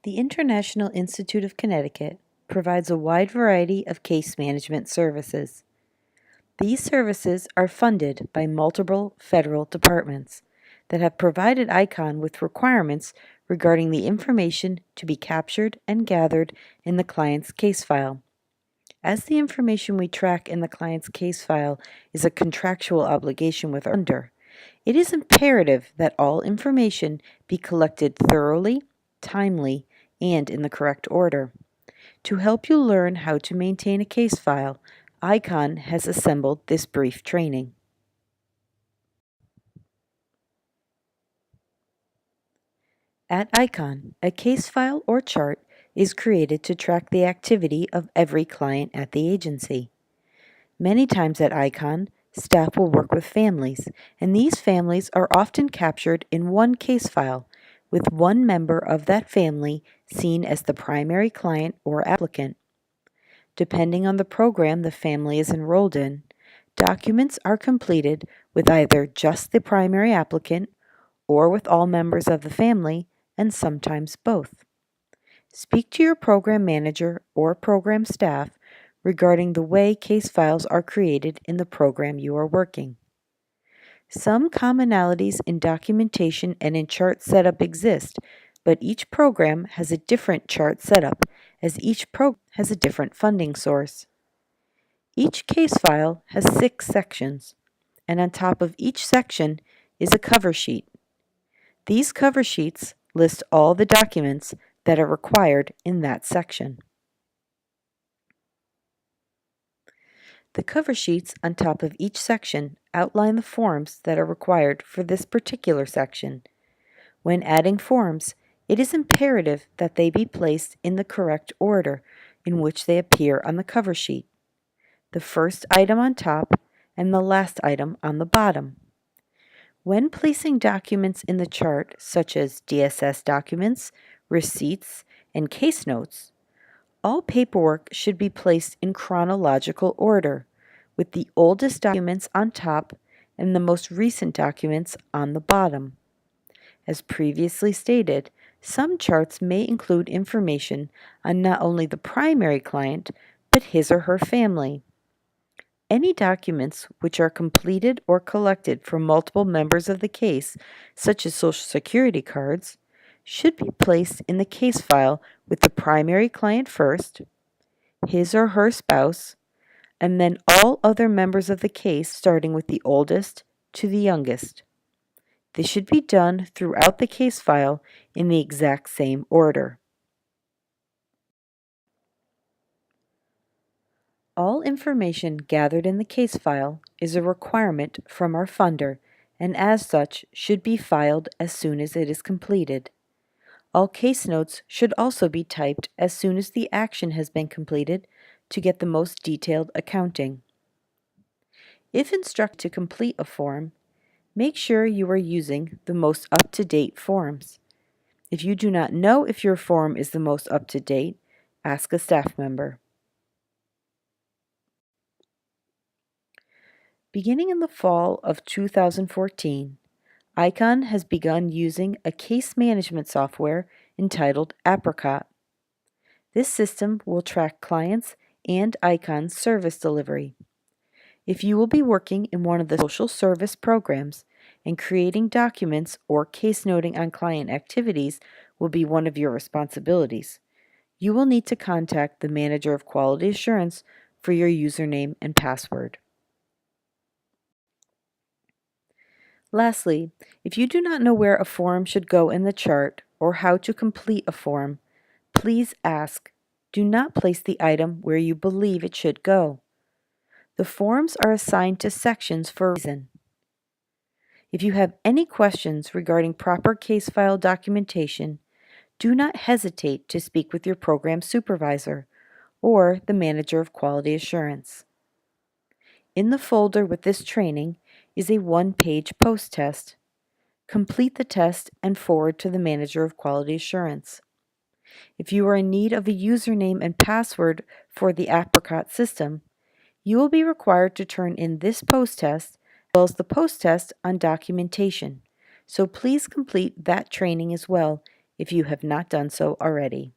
The International Institute of Connecticut provides a wide variety of case management services. These services are funded by multiple federal departments that have provided ICON with requirements regarding the information to be captured and gathered in the client's case file. As the information we track in the client's case file is a contractual obligation with our funder, it is imperative that all information be collected thoroughly, timely, and in the correct order. To help you learn how to maintain a case file, ICON has assembled this brief training. At ICON, a case file or chart is created to track the activity of every client at the agency. Many times at ICON, staff will work with families, and these families are often captured in one case file, with one member of that family seen as the primary client or applicant. Depending on the program the family is enrolled in, documents are completed with either just the primary applicant or with all members of the family, and sometimes both. Speak to your program manager or program staff regarding the way case files are created in the program you are working. Some commonalities in documentation and in chart setup exist, but each program has a different chart setup as each program has a different funding source. Each case file has 6 sections, and on top of each section is a cover sheet. These cover sheets list all the documents that are required in that section. The cover sheets on top of each section outline the forms that are required for this particular section. When adding forms, it is imperative that they be placed in the correct order in which they appear on the cover sheet. The first item on top and the last item on the bottom. When placing documents in the chart, such as DSS documents, receipts, and case notes, all paperwork should be placed in chronological order, with the oldest documents on top and the most recent documents on the bottom. As previously stated, some charts may include information on not only the primary client, but his or her family. Any documents which are completed or collected from multiple members of the case, such as Social Security cards, should be placed in the case file with the primary client first, his or her spouse, and then all other members of the case, starting with the oldest to the youngest. This should be done throughout the case file in the exact same order. All information gathered in the case file is a requirement from our funder, and as such should be filed as soon as it is completed. All case notes should also be typed as soon as the action has been completed to get the most detailed accounting. If instructed to complete a form, make sure you are using the most up-to-date forms. If you do not know if your form is the most up-to-date, ask a staff member. Beginning in the fall of 2014, ICON has begun using a case management software entitled Apricot. This system will track clients and ICON's service delivery. If you will be working in one of the social service programs and creating documents or case noting on client activities will be one of your responsibilities, you will need to contact the Manager of Quality Assurance for your username and password. Lastly, if you do not know where a form should go in the chart or how to complete a form, please ask. Do not place the item where you believe it should go. The forms are assigned to sections for a reason. If you have any questions regarding proper case file documentation, do not hesitate to speak with your program supervisor or the Manager of Quality Assurance. In the folder with this training is a one-page post-test. Complete the test and forward to the Manager of Quality Assurance. If you are in need of a username and password for the Apricot system, you will be required to turn in this post-test as well as the post-test on documentation, so please complete that training as well if you have not done so already.